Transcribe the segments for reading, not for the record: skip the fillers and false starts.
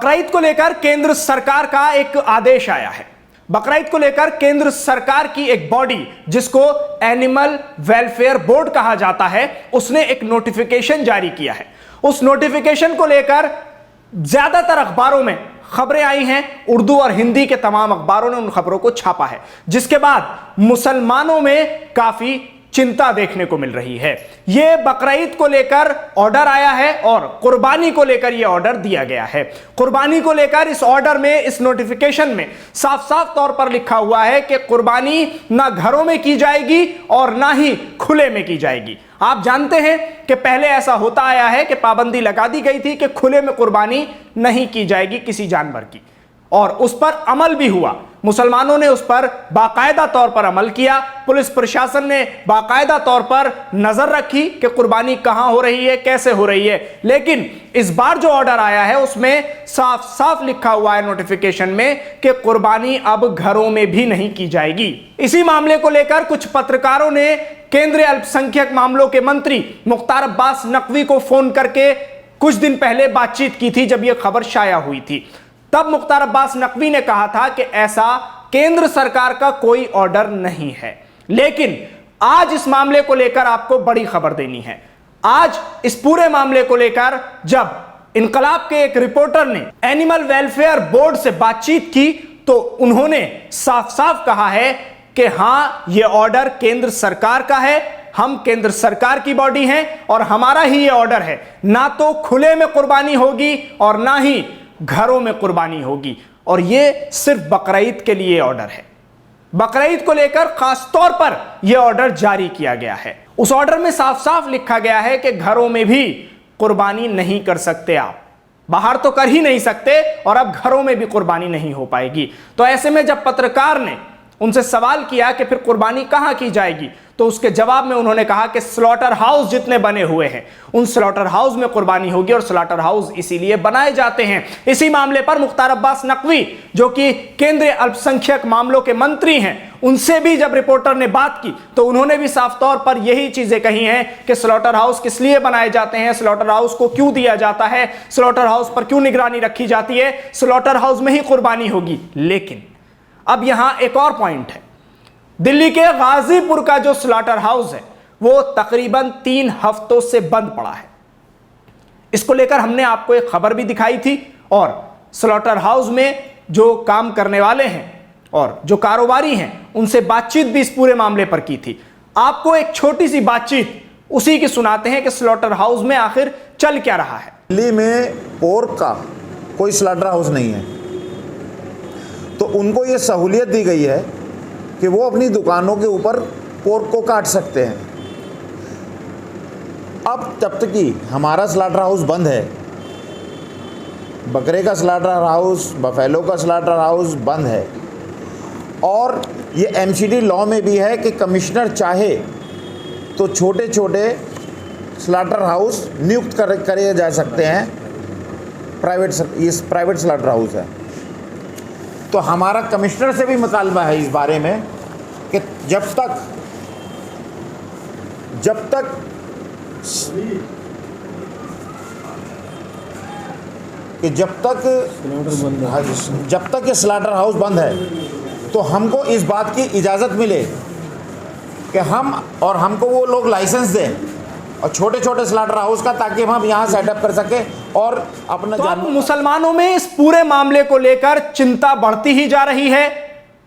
बकरीद को लेकर केंद्र सरकार का एक आदेश आया है। बकरीद को लेकर केंद्र सरकार की एक बॉडी जिसको एनिमल वेलफेयर बोर्ड कहा जाता है, उसने एक नोटिफिकेशन जारी किया है। उस नोटिफिकेशन को लेकर ज्यादातर अखबारों में खबरें आई हैं, उर्दू और हिंदी के तमाम अखबारों ने उन खबरों को छापा है, जिसके बाद मुसलमानों में काफी चिंता देखने को मिल रही है। यह बकरीद को लेकर ऑर्डर आया है और कुर्बानी को लेकर यह ऑर्डर दिया गया है। कुर्बानी को लेकर इस ऑर्डर में, इस नोटिफिकेशन में साफ साफ तौर पर लिखा हुआ है कि कुर्बानी ना घरों में की जाएगी और ना ही खुले में की जाएगी। आप जानते हैं कि पहले ऐसा होता आया है कि पाबंदी लगा दी गई थी कि खुले में कुर्बानी नहीं की जाएगी किसी जानवर की, और उस पर अमल भी हुआ। मुसलमानों ने उस पर बाकायदा तौर पर अमल किया। पुलिस प्रशासन ने बाकायदा तौर पर नजर रखी कि कुर्बानी कहां हो रही है, कैसे हो रही है। लेकिन इस बार जो ऑर्डर आया है उसमें साफ साफ लिखा हुआ है नोटिफिकेशन में कि कुर्बानी अब घरों में भी नहीं की जाएगी। इसी मामले को लेकर कुछ पत्रकारों ने केंद्रीय अल्पसंख्यक मामलों के मंत्री मुख्तार अब्बास नकवी को फोन करके कुछ दिन पहले बातचीत की थी, जब यह खबर शाया हुई थी। तब मुख्तार अब्बास नकवी ने कहा था कि ऐसा केंद्र सरकार का कोई ऑर्डर नहीं है। लेकिन आज इस मामले को लेकर आपको बड़ी खबर देनी है। आज इस पूरे मामले को लेकर जब इनकलाब के एक रिपोर्टर ने एनिमल वेलफेयर बोर्ड से बातचीत की तो उन्होंने साफ साफ कहा है कि हां, यह ऑर्डर केंद्र सरकार का है, हम केंद्र सरकार की बॉडी हैं और हमारा ही यह ऑर्डर है। ना तो खुले में कुर्बानी होगी और ना ही घरों में कुर्बानी होगी, और यह सिर्फ बकरीद के लिए ऑर्डर है। बकरीद को लेकर खास तौर पर यह ऑर्डर जारी किया गया है। उस ऑर्डर में साफ साफ लिखा गया है कि घरों में भी कुर्बानी नहीं कर सकते आप, बाहर तो कर ही नहीं सकते और अब घरों में भी कुर्बानी नहीं हो पाएगी। तो ऐसे में जब पत्रकार ने उनसे सवाल किया कि फिर कुर्बानी कहां की जाएगी, तो उसके जवाब में उन्होंने कहा कि स्लॉटर हाउस जितने बने हुए हैं उन स्लॉटर हाउस में कुर्बानी होगी, और स्लॉटर हाउस इसीलिए बनाए जाते हैं। इसी मामले पर मुख्तार अब्बास नकवी, जो कि केंद्रीय अल्पसंख्यक मामलों के मंत्री हैं, उनसे भी जब रिपोर्टर ने बात की तो उन्होंने भी साफ तौर पर यही चीजें कही हैं कि स्लॉटर हाउस किस लिए बनाए जाते हैं, स्लॉटर हाउस को क्यों दिया जाता है, स्लॉटर हाउस पर क्यों निगरानी रखी जाती है, स्लॉटर हाउस में ही कुर्बानी होगी। लेकिन अब यहां एक और पॉइंट है। दिल्ली के गाजीपुर का जो स्लॉटर हाउस है वो तकरीबन 3 हफ्तों से बंद पड़ा है। इसको लेकर हमने आपको एक खबर भी दिखाई थी, और स्लॉटर हाउस में जो काम करने वाले हैं और जो कारोबारी हैं उनसे बातचीत भी इस पूरे मामले पर की थी। आपको एक छोटी सी बातचीत उसी की सुनाते हैं कि स्लॉटर हाउस में आखिर चल क्या रहा है। दिल्ली में पोर्क का कोई स्लॉटर हाउस नहीं है, तो उनको ये सहूलियत दी गई है कि वो अपनी दुकानों के ऊपर पोर्क को काट सकते हैं। अब जब तक कि हमारा स्लॉटर हाउस बंद है, बकरे का स्लॉटर हाउस, बफेलो का स्लॉटर हाउस बंद है, और ये एमसीडी लॉ में भी है कि कमिश्नर चाहे तो छोटे छोटे स्लॉटर हाउस नियुक्त करे जा सकते हैं। प्राइवेट स्लॉटर हाउस है, तो हमारा कमिश्नर से भी मुतालबा है इस बारे में कि जब तक ये स्लॉटर हाउस बंद है तो हमको इस बात की इजाज़त मिले कि हमको वो लोग लाइसेंस दें और छोटे छोटे स्लॉटर हाउस का, ताकि हम यहाँ सेटअप कर सके और अपना तो मुसलमानों में इस पूरे मामले को लेकर चिंता बढ़ती ही जा रही है।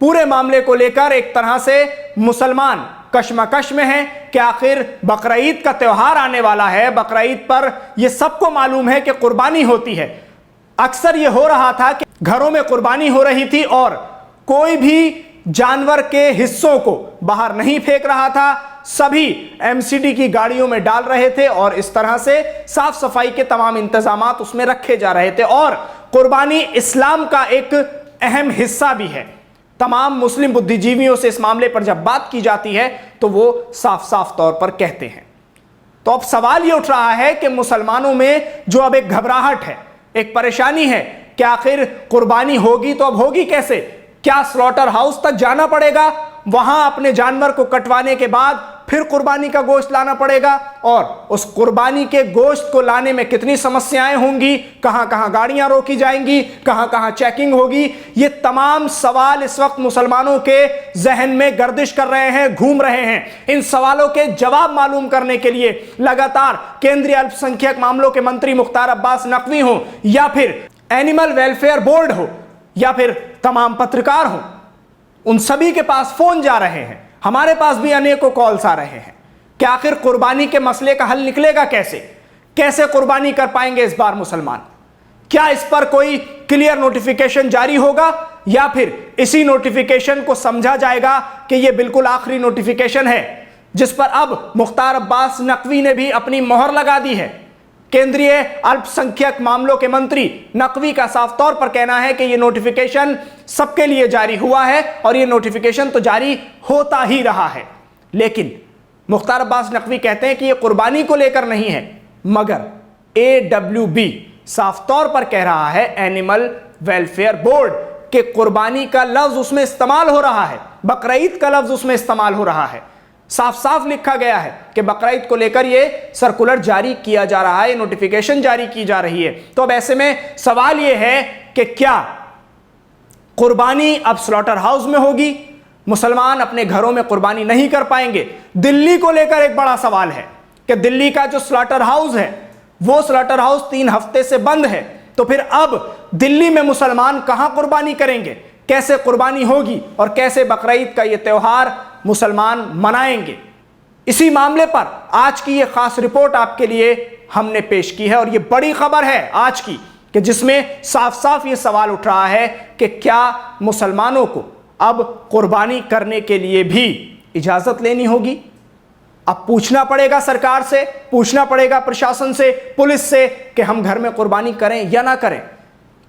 पूरे मामले को लेकर एक तरह से मुसलमान कशमकश में हैं कि आखिर बकरीद का त्योहार आने वाला है। बकरीद पर यह सबको मालूम है कि कुर्बानी होती है। अक्सर यह हो रहा था कि घरों में कुर्बानी हो रही थी और कोई भी जानवर के हिस्सों को बाहर नहीं फेंक रहा था, सभी एमसीडी की गाड़ियों में डाल रहे थे और इस तरह से साफ सफाई के तमाम इंतजामात उसमें रखे जा रहे थे। और कुर्बानी इस्लाम का एक अहम हिस्सा भी है। तमाम मुस्लिम बुद्धिजीवियों से इस मामले पर जब बात की जाती है तो वो साफ साफ तौर पर कहते हैं। तो अब सवाल ये उठ रहा है कि मुसलमानों में जो अब एक घबराहट है, एक परेशानी है कि आखिर कुर्बानी होगी तो अब होगी कैसे? क्या स्लॉटर हाउस तक जाना पड़ेगा, वहां अपने जानवर को कटवाने के बाद फिर कुर्बानी का गोश्त लाना पड़ेगा, और उस कुर्बानी के गोश्त को लाने में कितनी समस्याएं होंगी, कहां कहां गाड़ियां रोकी जाएंगी, कहां कहां चेकिंग होगी। ये तमाम सवाल इस वक्त मुसलमानों के जहन में गर्दिश कर रहे हैं, घूम रहे हैं। इन सवालों के जवाब मालूम करने के लिए लगातार केंद्रीय अल्पसंख्यक मामलों के मंत्री मुख्तार अब्बास नकवी हो, या फिर एनिमल वेलफेयर बोर्ड हो, या फिर तमाम पत्रकार हो, उन सभी के पास फोन जा रहे हैं। हमारे पास भी अनेकों कॉल्स आ रहे हैं कि आखिर कुर्बानी के मसले का हल निकलेगा कैसे, कैसे कुर्बानी कर पाएंगे इस बार मुसलमान। क्या इस पर कोई क्लियर नोटिफिकेशन जारी होगा, या फिर इसी नोटिफिकेशन को समझा जाएगा कि यह बिल्कुल आखिरी नोटिफिकेशन है, जिस पर अब मुख्तार अब्बास नकवी ने भी अपनी मोहर लगा दी है। केंद्रीय अल्पसंख्यक मामलों के मंत्री नकवी का साफ तौर पर कहना है कि यह नोटिफिकेशन सबके लिए जारी हुआ है, और यह नोटिफिकेशन तो जारी होता ही रहा है। लेकिन मुख्तार अब्बास नकवी कहते हैं कि यह कुर्बानी को लेकर नहीं है, मगर AWB साफ तौर पर कह रहा है, एनिमल वेलफेयर बोर्ड, के कुर्बानी का लफ्ज उसमें इस्तेमाल हो रहा है, बकरीद का लफ्ज उसमें इस्तेमाल हो रहा है। साफ साफ लिखा गया है कि बकरीद को लेकर यह सर्कुलर जारी किया जा रहा है, नोटिफिकेशन जारी की जा रही है। तो अब ऐसे में सवाल यह है कि क्या कुर्बानी अब स्लॉटर हाउस में होगी, मुसलमान अपने घरों में कुर्बानी नहीं कर पाएंगे। दिल्ली को लेकर एक बड़ा सवाल है कि दिल्ली का जो स्लॉटर हाउस है, वो स्लॉटर हाउस 3 हफ्ते से बंद है। तो फिर अब दिल्ली में मुसलमान कहां कुर्बानी करेंगे, कैसे कुर्बानी होगी, और कैसे बकरीद का यह त्यौहार मुसलमान मनाएंगे। इसी मामले पर आज की यह खास रिपोर्ट आपके लिए हमने पेश की है, और यह बड़ी खबर है आज की कि जिसमें साफ साफ यह सवाल उठ रहा है कि क्या मुसलमानों को अब कुर्बानी करने के लिए भी इजाजत लेनी होगी। अब पूछना पड़ेगा सरकार से, पूछना पड़ेगा प्रशासन से, पुलिस से कि हम घर में कुर्बानी करें या ना करें,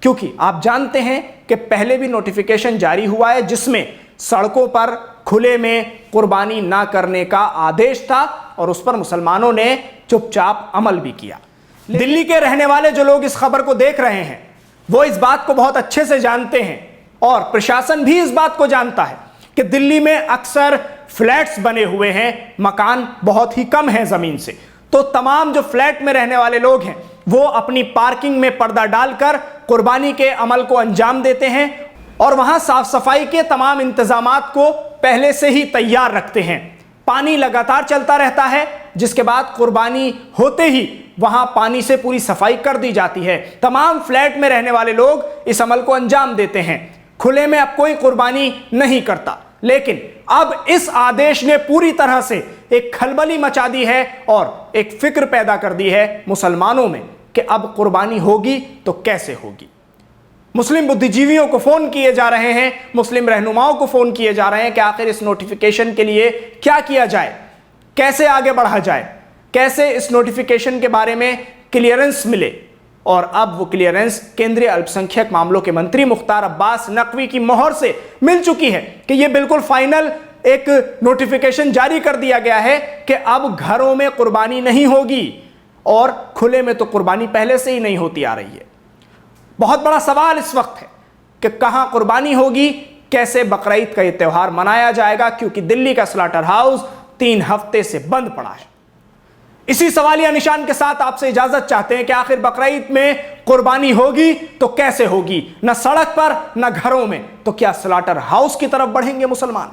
क्योंकि आप जानते हैं कि पहले भी नोटिफिकेशन जारी हुआ है जिसमें सड़कों पर खुले में कुर्बानी ना करने का आदेश था, और उस पर मुसलमानों ने चुपचाप अमल भी किया। दिल्ली के रहने वाले जो लोग इस खबर को देख रहे हैं, वो इस बात को बहुत अच्छे से जानते हैं, और प्रशासन भी इस बात को जानता है कि दिल्ली में अक्सर फ्लैट्स बने हुए हैं, मकान बहुत ही कम है जमीन से। तो तमाम जो फ्लैट में रहने वाले लोग हैं, वो अपनी पार्किंग में पर्दा डालकर कुर्बानी के अमल को अंजाम देते हैं, और वहां साफ सफाई के तमाम इंतजामात को पहले से ही तैयार रखते हैं। पानी लगातार चलता रहता है, जिसके बाद कुर्बानी होते ही वहां पानी से पूरी सफाई कर दी जाती है। तमाम फ्लैट में रहने वाले लोग इस अमल को अंजाम देते हैं। खुले में अब कोई कुर्बानी नहीं करता, लेकिन अब इस आदेश ने पूरी तरह से एक खलबली मचा दी है और एक फिक्र पैदा कर दी है मुसलमानों में कि अब कुर्बानी होगी तो कैसे होगी। मुस्लिम बुद्धिजीवियों को फोन किए जा रहे हैं, मुस्लिम रहनुमाओं को फोन किए जा रहे हैं कि आखिर इस नोटिफिकेशन के लिए क्या किया जाए, कैसे आगे बढ़ा जाए, कैसे इस नोटिफिकेशन के बारे में क्लियरेंस मिले। और अब वो क्लियरेंस केंद्रीय अल्पसंख्यक मामलों के मंत्री मुख्तार अब्बास नकवी की मोहर से मिल चुकी है कि ये बिल्कुल फाइनल एक नोटिफिकेशन जारी कर दिया गया है कि अब घरों में कुर्बानी नहीं होगी, और खुले में तो कुर्बानी पहले से ही नहीं होती आ रही है। बहुत बड़ा सवाल इस वक्त है कि कहां कुर्बानी होगी, कैसे बकरीद का यह त्यौहार मनाया जाएगा, क्योंकि दिल्ली का स्लॉटर हाउस 3 हफ्ते से बंद पड़ा है। इसी सवालिया निशान के साथ आपसे इजाजत चाहते हैं कि आखिर बकरीद में कुर्बानी होगी तो कैसे होगी, न सड़क पर न घरों में, तो क्या स्लॉटर हाउस की तरफ बढ़ेंगे मुसलमान।